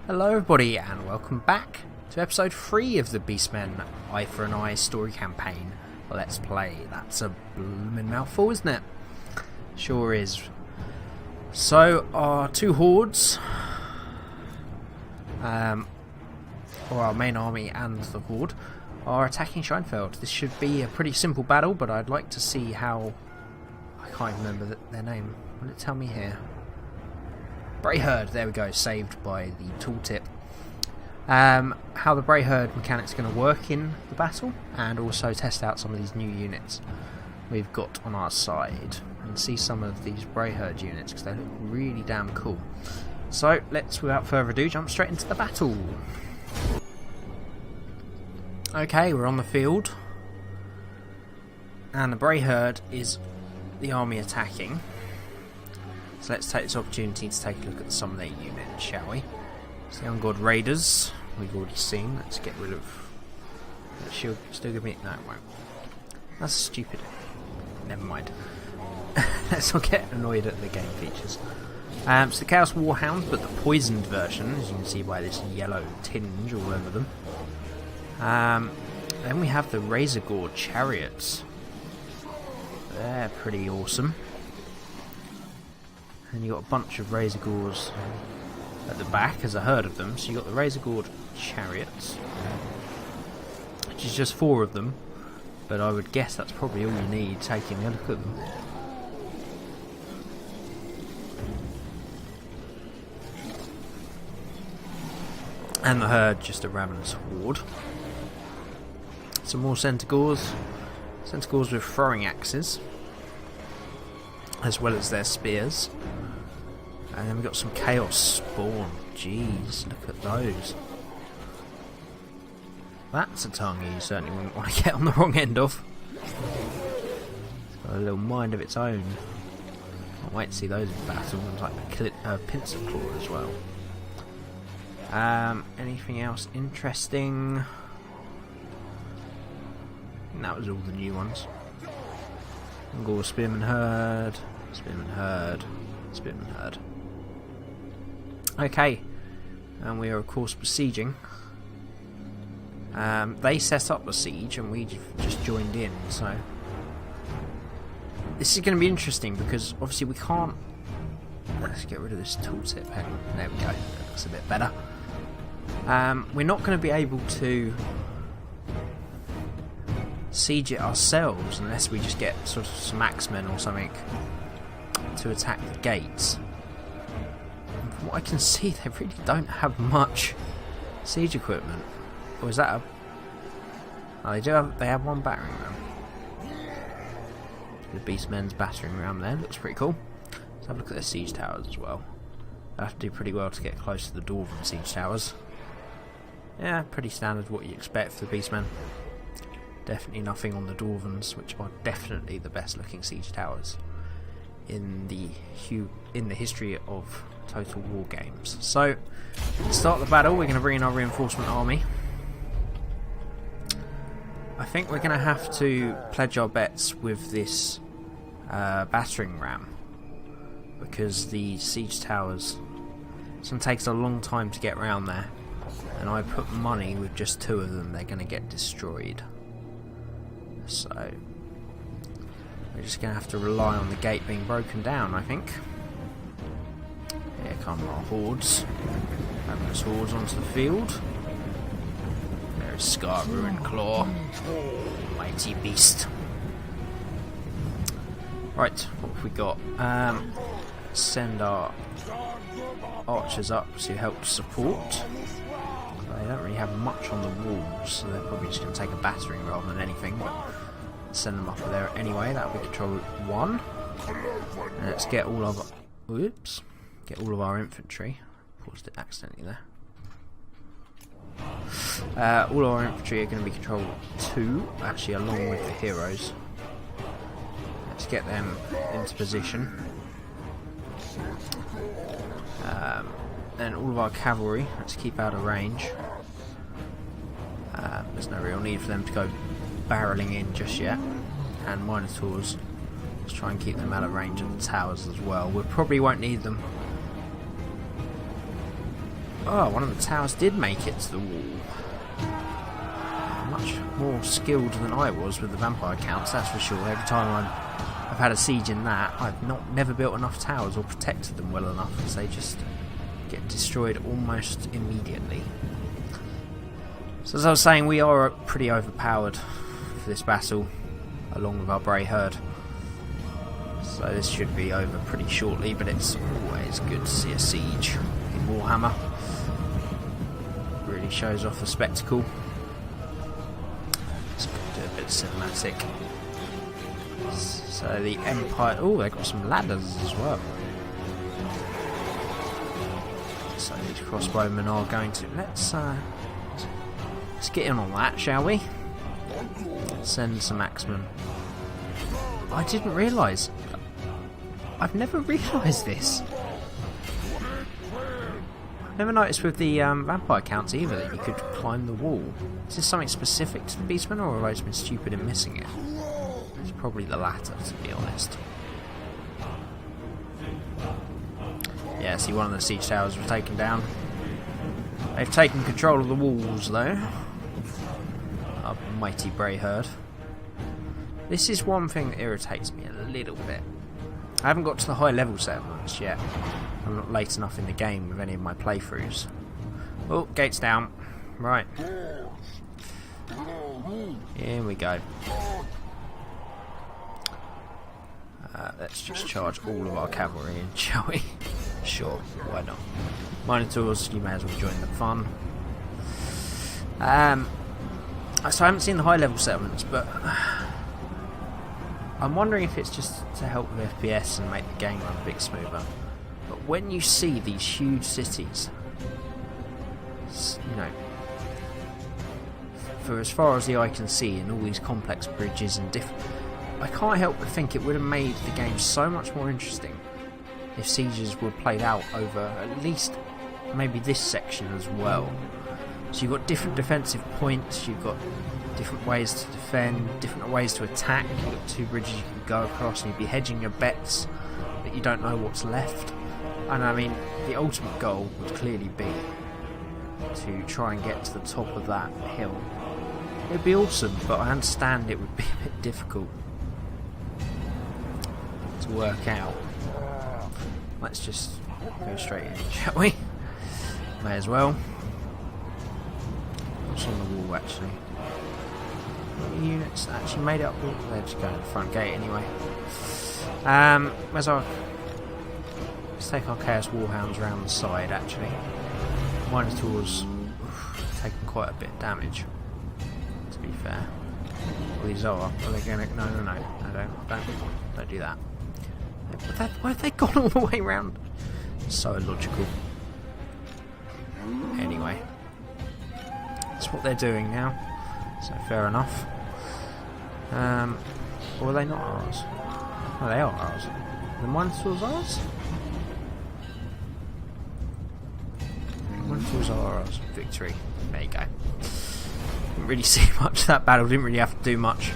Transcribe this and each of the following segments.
Hello everybody and welcome back to episode 3 of the Beastmen Eye for an Eye story campaign. Let's play. That's a bloomin' mouthful, isn't it? Sure is. So our two hordes, or our main army and the horde, are attacking Scheinfeld. This should be a pretty simple battle, but I'd like to see how... I can't remember their name. Will it tell me here? Brayherd, there we go, saved by the tooltip. How the Brayherd mechanic's going to work in the battle, and also test out some of these new units we've got on our side, and see some of these Brayherd units because they look really damn cool. So let's, without further ado, jump straight into the battle. Okay, we're on the field, and the Brayherd is the army attacking. So let's take this opportunity to take a look at some of their units, shall we? So the Ungod Raiders, we've already seen. Let's get rid of... She'll still give me... No, it won't. That's stupid. Never mind. Let's not get annoyed at the game features. So the Chaos Warhounds, but the poisoned version, as you can see by this yellow tinge all over them. Then we have the Razor Gore Chariots. They're pretty awesome. And you've got a bunch of Razor Gores at the back, as a herd of them. So you've got the Razor Gore Chariots, which is just 4 of them, but I would guess that's probably all you need, taking a look at them. And the herd, just a ravenous horde. Some more Centaurs. Centaurs with throwing axes, as well as their spears. And then we've got some Chaos Spawn. Jeez, look at those. That's a target you certainly wouldn't want to get on the wrong end of. It's got a little mind of its own. Can't wait to see those in battle. Ones like the Pincer Claw as well. Anything else interesting? I think that was all the new ones. Gore Spearman Herd, Spearman Herd, Spearman Herd. Okay, and we are of course besieging. They set up the siege and we just joined in, so this is going to be interesting because obviously we can't... Let's get rid of this tooltip. Hang on, there we go, that looks a bit better. We're not going to be able to siege it ourselves unless we just get sort of some axemen or something to attack the gates. And from what I can see, they really don't have much siege equipment. Or is that a... Oh, they do have... They have one battering ram. The Beastmen's battering ram there looks pretty cool. Let's have a look at their siege towers as well. They have to do pretty well to get close to the Dwarven siege towers. Yeah, pretty standard what you expect for the Beastmen. Definitely nothing on the Dwarvens, which are definitely the best looking siege towers in the history of Total War games. So, to start the battle, we're going to bring in our reinforcement army. I think we're going to have to pledge our bets with this battering ram, because the siege towers, it's going to take us a long time to get around there, and I put money with just 2 of them, they're going to get destroyed. So we're just going to have to rely on the gate being broken down, I think. Here come our hordes. Ravenous hordes onto the field. There's Scar Ruin Claw. Mighty beast. Right, what have we got? Send our archers up to help support. They don't really have much on the walls, so they're probably just going to take a battering rather than anything, but send them up there anyway. That'll be control 1. And let's get all of... Oops. Get all of our infantry. Paused it accidentally there. All our infantry are going to be control 2, actually along with the heroes. Let's get them into position. Then all of our cavalry, let's keep out of range. There's no real need for them to go barreling in just yet. And Minotaurs, let's try and keep them out of range of the towers as well. We probably won't need them Oh, one of the towers did make it to the wall. Much more skilled than I was with the vampire counts, that's for sure. Every time I've had a siege in that, I've never built enough towers or protected them well enough, because they just get destroyed almost immediately. So as I was saying, we are pretty overpowered for this battle, along with our Bray herd. So this should be over pretty shortly, but it's always good to see a siege in Warhammer. Really shows off the spectacle. Let's do a bit of cinematic. So the Empire... Oh, they've got some ladders as well. So these crossbowmen are going to... Let's get in on that, shall we? Send some axemen. I didn't realise. I've never realised this. I've never noticed with the vampire counts either that you could climb the wall. Is this something specific to the Beastmen, or have I just been stupid in missing it? It's probably the latter, to be honest. Yeah, see, one of the siege towers was taken down. They've taken control of the walls, though. Our mighty Bray herd. This is one thing that irritates me a little bit. I haven't got to the high level settlements yet. I'm not late enough in the game with any of my playthroughs. Oh, gates down. Right. Here we go. Let's just charge all of our cavalry in, shall we? Sure, why not? Minotaurs, you may as well join the fun. So I haven't seen the high level settlements, but I'm wondering if it's just to help with FPS and make the game run a bit smoother. But when you see these huge cities, you know, for as far as the eye can see, and all these complex bridges and different, I can't help but think it would have made the game so much more interesting if sieges were played out over at least maybe this section as well. So you've got different defensive points, you've got different ways to defend, different ways to attack. You've got two bridges you can go across, and you'd be hedging your bets that you don't know what's left. And I mean, the ultimate goal would clearly be to try and get to the top of that hill. It'd be awesome, but I understand it would be a bit difficult to work out. Let's just go straight in, shall we? May as well. What's on the wall, actually? The units actually made it up. They're just going to the front gate anyway. Where's our... Let's take our Chaos Warhounds around the side, actually. Minotaurs taking quite a bit of damage, to be fair. Well, these are they going to... No, don't do that. Why have they gone all the way around? So illogical. Anyway. That's what they're doing now. So fair enough. Or are they not ours? Oh, they are ours. The Minotaurs are ours? The Minotaurs are ours. Victory. There you go. Didn't really see much of that battle. Didn't really have to do much.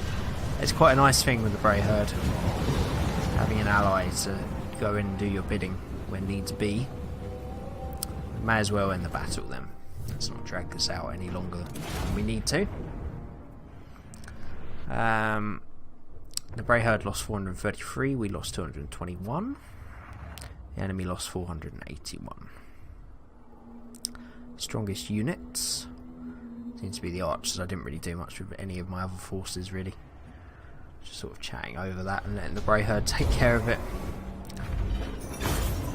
It's quite a nice thing with the Bray herd, having an ally to go in and do your bidding when needs be. We may as well end the battle then. Let's not drag this out any longer than we need to. The Bray herd lost 433, we lost 221. The enemy lost 481. Strongest units seems to be the archers. I didn't really do much with any of my other forces, really. Just sort of chatting over that and letting the Bray herd take care of it.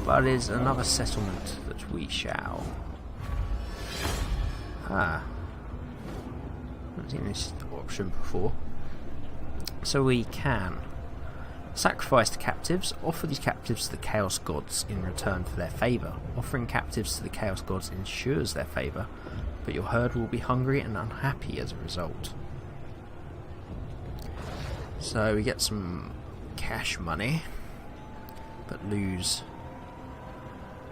But is another settlement that we shall. I haven't seen this option before. So we can sacrifice the captives, offer these captives to the Chaos Gods in return for their favour. Offering captives to the Chaos Gods ensures their favour, but your herd will be hungry and unhappy as a result. So we get some cash money, but lose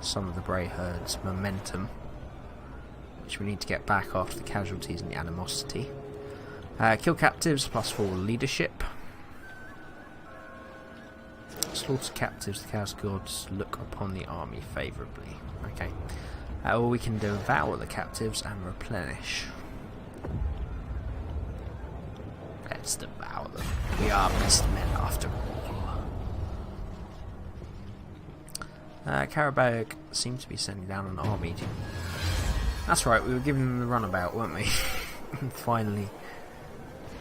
some of the Bray herd's momentum, which we need to get back after the casualties and the animosity. Kill captives, +4 leadership. Slaughter captives, the Chaos Gods look upon the army favourably. Okay. Or we can devour the captives and replenish. Let's devour them. We are Beastmen after all. Carabag seems to be sending down an army. That's right, we were giving them the runabout, weren't we? And finally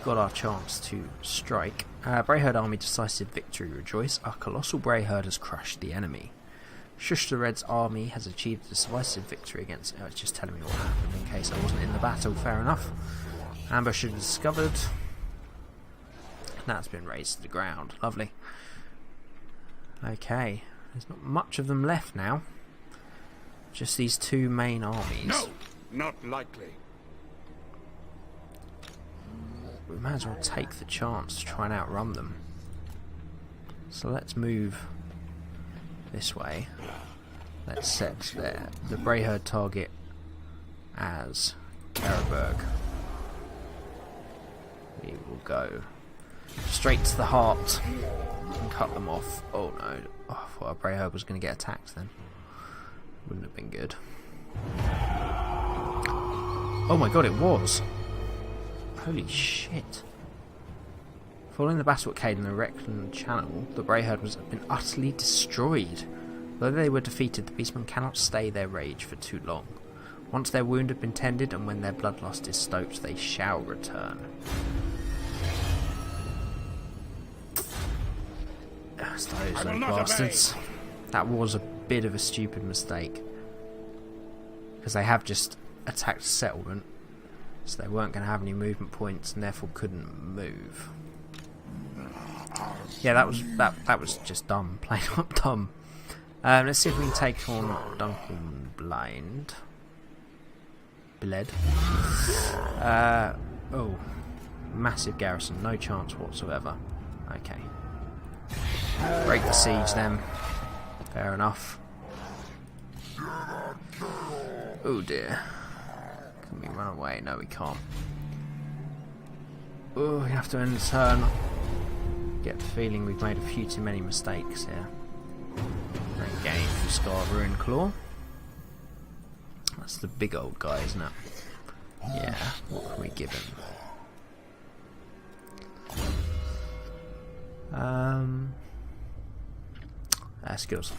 got our chance to strike. Brayherd army decisive victory, rejoice. Our colossal Brayherd has crushed the enemy. Shush the Red's army has achieved a decisive victory against... Oh, it's just telling me what happened in case I wasn't in the battle, fair enough. Ambush is discovered. That's been razed to the ground. Lovely. Okay. There's not much of them left now. Just these two main armies. No, not likely. We might as well take the chance to try and outrun them. So let's move this way. Let's set the Brayherd target as Carabag. We will go straight to the heart and cut them off. Oh no, I thought our Brayherd was going to get attacked then. Wouldn't have been good. Oh my god, it was! Holy shit. Following the battle at Cade in the Reckland Channel, the Brayherd has been utterly destroyed. Though they were defeated, the Beastmen cannot stay their rage for too long. Once their wound have been tended and when their bloodlust is stoked, they shall return. Those little bastards. That was a bit of a stupid mistake. Because they have just attacked a settlement. So they weren't going to have any movement points and therefore couldn't move. Yeah, that was just dumb. Plain up dumb. Let's see if we can take on Duncan Blind. Bled. Oh. Massive garrison. No chance whatsoever. Okay. Break the siege then. Fair enough. Oh dear. Can we run away? No, we can't. Oh, we have to end the turn. Get the feeling we've made a few too many mistakes here. Regain from Scar Ruin Claw. That's the big old guy, isn't it? Yeah, what can we give him? Skills.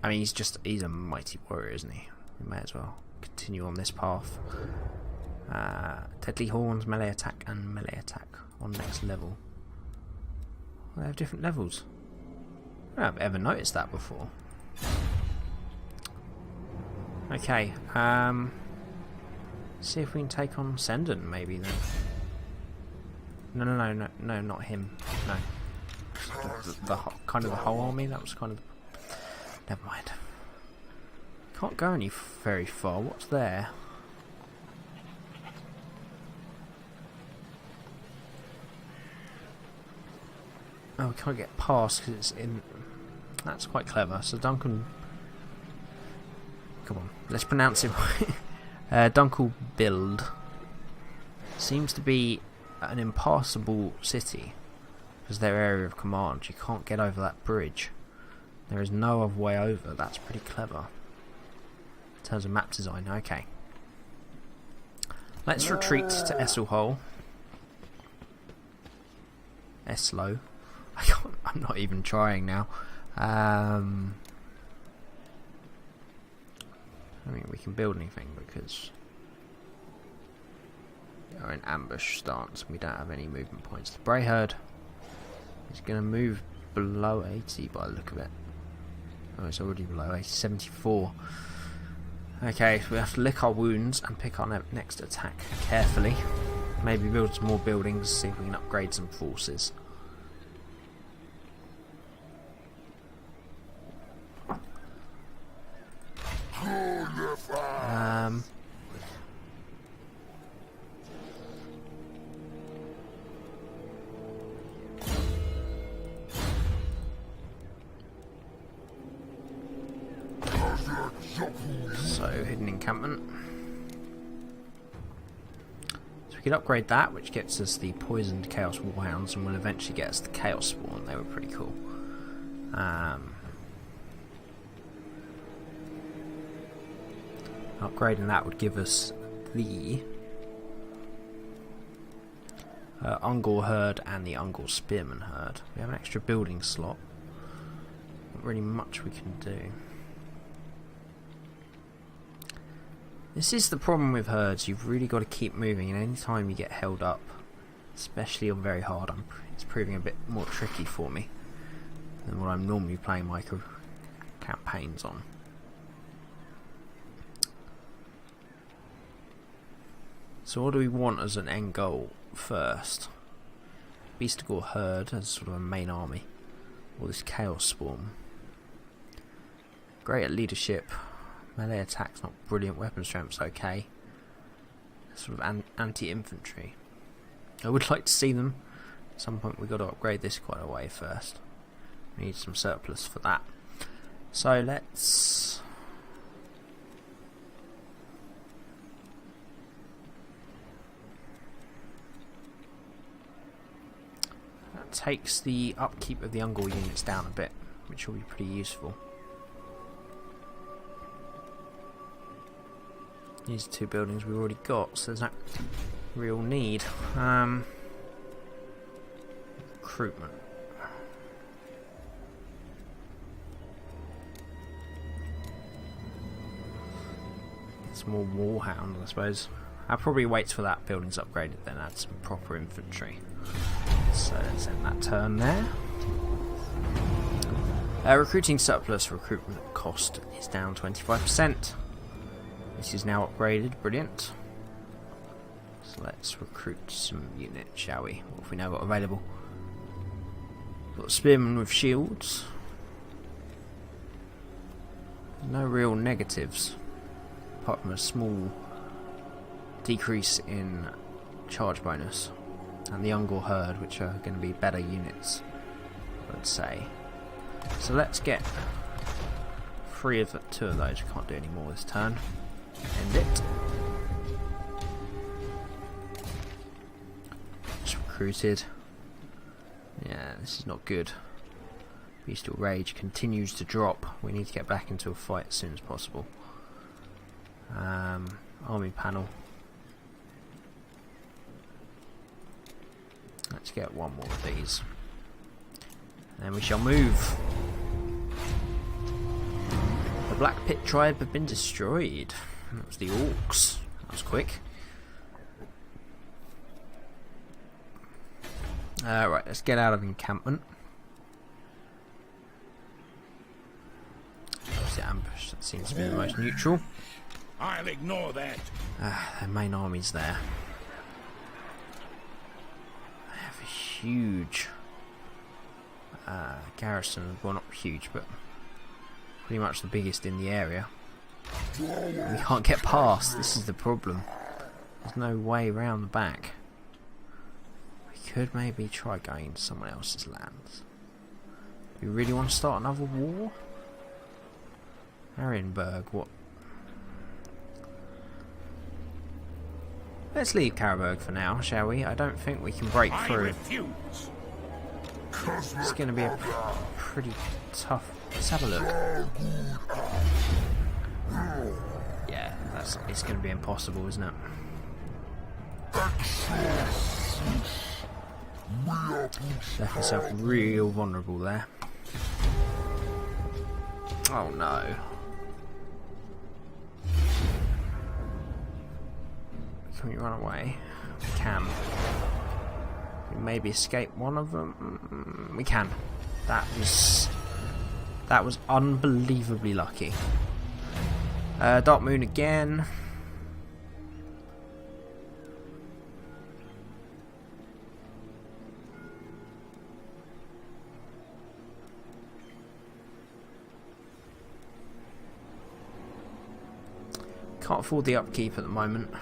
I mean, he's a mighty warrior, isn't he? We may as well continue on this path. Deadly Horns, melee attack and melee attack on next level. Well, they have different levels. I don't think I've ever noticed that before. Okay, see if we can take on Sendon maybe then. No, not him. No. The kind of the whole army, that was kind of... Never mind. Can't go any very far. What's there? Oh, we can't get past because it's in... That's quite clever. So Duncan... Come on, let's pronounce it right. Dunkel Build seems to be an impassable city because their area of command. You can't get over that bridge. There is no other way over. That's pretty clever. In terms of map design, okay. Let's retreat to Esselhole. Eslo. I'm not even trying now. I mean, we can build anything because we are in ambush stance and we don't have any movement points. The Brayherd is going to move below 80 by the look of it. Oh, it's already below 80, 74. Okay, so we have to lick our wounds and pick our next attack carefully. Maybe build some more buildings, see if we can upgrade some forces. So, hidden encampment. So we could upgrade that, which gets us the poisoned Chaos Warhounds and will eventually get us the Chaos Spawn. They were pretty cool. Upgrading that would give us the Ungor Herd and the Ungor Spearman Herd. We have an extra building slot. Not really much we can do. This is the problem with herds. You've really got to keep moving, and any time you get held up, especially on very hard, it's proving a bit more tricky for me than what I'm normally playing my campaigns on. So what do we want as an end goal first? Beastmen Herd as sort of a main army, or this Chaos Swarm. Great at leadership, melee attack's not brilliant, weapon strength's okay. Sort of anti-infantry. I would like to see them. At some point we've got to upgrade this quite a way first. We need some surplus for that. So let's... that takes the upkeep of the Ungor units down a bit, which will be pretty useful. These are two buildings we've already got, so there's no real need. Recruitment. Some more Warhounds, I suppose. I'll probably wait till that building's upgraded, then add some proper infantry. So let's end that turn there. Recruiting surplus, recruitment cost is down 25%. This is now upgraded, brilliant. So let's recruit some units, shall we? What have we now got available? Got spearmen with shields. No real negatives, apart from a small decrease in charge bonus. And the Ungor Herd, which are going to be better units, I would say. So let's get two of those. We can't do any more this turn. End it. Just recruited. Yeah, this is not good. Beastal Rage continues to drop. We need to get back into a fight as soon as possible. Army panel. Let's get one more of these. And then we shall move. The Black Pit tribe have been destroyed. That was the Orcs. That was quick. Right, let's get out of encampment. That's the ambush. That seems to be the most neutral. I'll ignore that. Their main army's there. They have a huge garrison. Well, not huge, but pretty much the biggest in the area. We can't get past. This is the problem. There's no way around the back. We could maybe try going into someone else's lands. Do we really want to start another war? Marienburg, what? Let's leave Carroburg for now, shall we? I don't think we can break through. It's going to be a pretty tough... Let's have a look. Yeah, it's going to be impossible, isn't it? Left myself real vulnerable there. Oh no. Can we run away? We can. We maybe escape one of them. We can. That was unbelievably lucky. Dark Moon again. Can't afford the upkeep at the moment.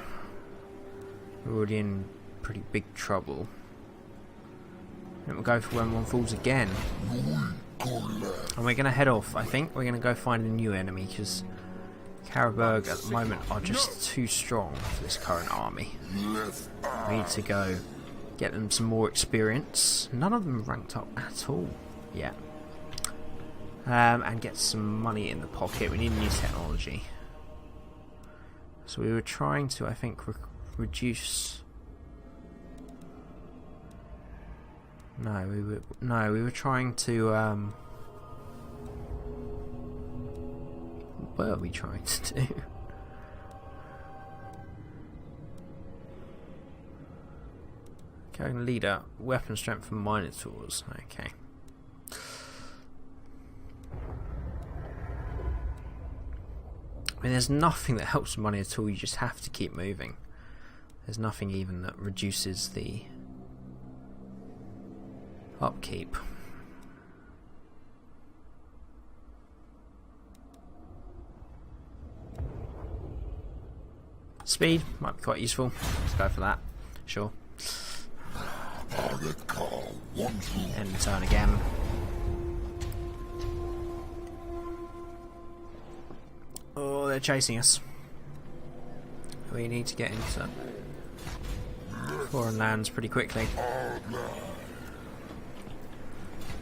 We're already in pretty big trouble. And we'll go for when one falls again. And we're going to head off. I think we're going to go find a new enemy because Carroburg at the moment are just too strong for this current army. We need to go get them some more experience. None of them ranked up at all yet. And get some money in the pocket. We need new technology. So we were trying to, I think, reduce. No, we were trying to. What were we trying to do? Going leader, weapon strength for Minotaurs. Okay. I mean, there's nothing that helps with money at all. You just have to keep moving. There's nothing even that reduces the upkeep. Speed might be quite useful. Let's go for that. Sure. End turn again. Oh, they're chasing us. We need to get into foreign lands pretty quickly.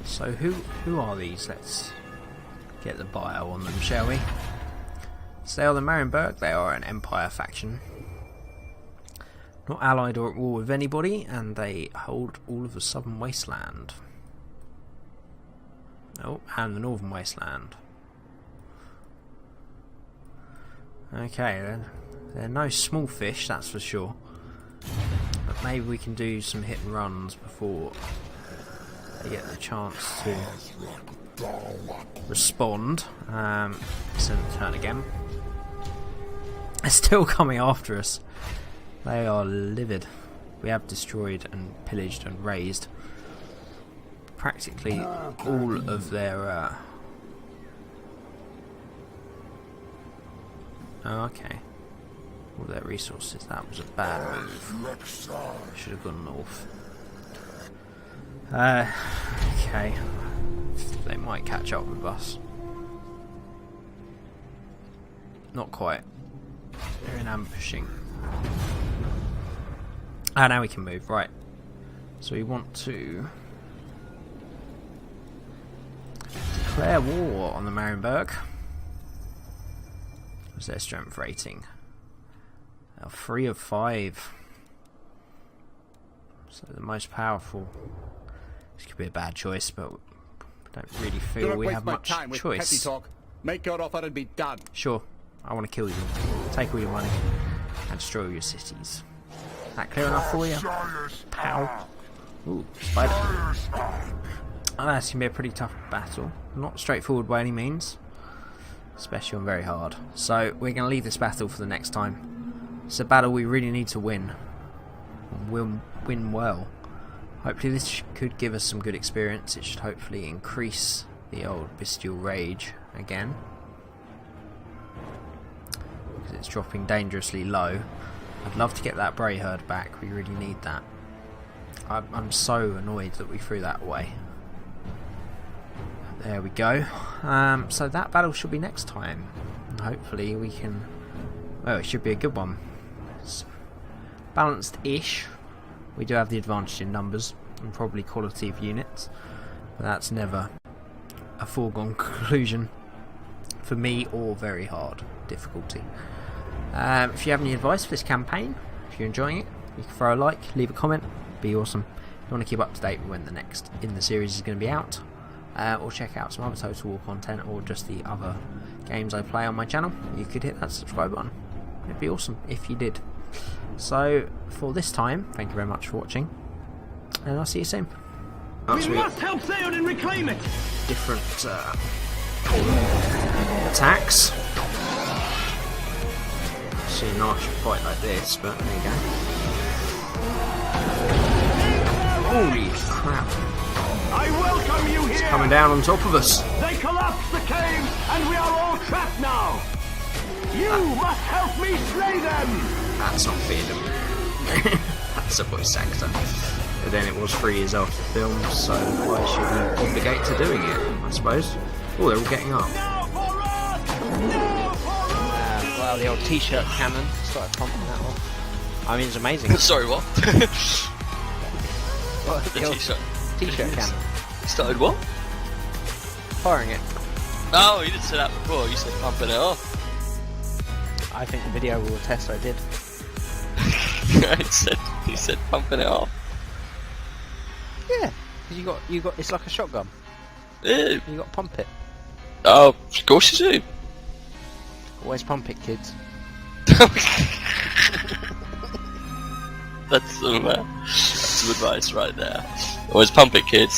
So who are these? Let's get the bio on them, shall we? So they are the Marienburg. They are an Empire faction. Not allied or at war with anybody, and they hold all of the southern wasteland. Oh, and the northern wasteland. Okay, then. They're no small fish, that's for sure. But maybe we can do some hit and runs before they get the chance to respond. Send the turn again. They're still coming after us. They are livid. We have destroyed and pillaged and razed practically all of their... Oh, okay. All their resources. That was a bad move. Should have gone north. Okay. They might catch up with us. Not quite. They're in ambushing. Ah, now we can move. Right. So we want to declare war on the Marienburg. What's their strength rating? 3 of 5. So the most powerful. This could be a bad choice, but we don't really feel we have much choice. Talk. Make your offer and be done. Sure. I want to kill you. Take all your money and destroy all your cities. That clear enough for you? Pow. Ooh, spider. Oh, that's going to be a pretty tough battle. Not straightforward by any means. Especially on very hard. So we're going to leave this battle for the next time. It's a battle we really need to win. We'll win well. Hopefully this could give us some good experience. It should hopefully increase the old bestial rage again. Because it's dropping dangerously low. I'd love to get that Bray herd back. We really need that. I'm so annoyed that we threw that away. There we go. So that battle should be next time. And hopefully we can... Well, it should be a good one. It's balanced-ish. We do have the advantage in numbers and probably quality of units. But that's never a foregone conclusion for me, or very hard difficulty. If you have any advice for this campaign, if you're enjoying it, you can throw a like, leave a comment, be awesome. If you want to keep up to date with when the next in the series is going to be out, or check out some other Total War content, or just the other games I play on my channel, you could hit that subscribe button. It'd be awesome if you did. So for this time, thank you very much for watching, and I'll see you soon. We must help Theoden reclaim it! Different attacks. See an archer fight like this, but there you go. Holy crap! I welcome you here! It's coming down on top of us. They collapse the cave, and we are all trapped now! You must help me slay them! That's not feeding. That's a voice actor. But then it was 3 years after the film, so why should we obligate to doing it, I suppose? Oh, they're all getting up. Well, the old t-shirt cannon started pumping that off. I mean, it's amazing. Sorry, what? What? The t-shirt cannon. Started what? Firing it. Oh, you didn't say that before. You said pumping it off. I think the video will attest I did. He said pumping it off. Yeah, 'cause you got. It's like a shotgun. Ew. You got to pump it. Oh, of course you do. Always pump it, kids. That's some advice right there. Always pump it, kids.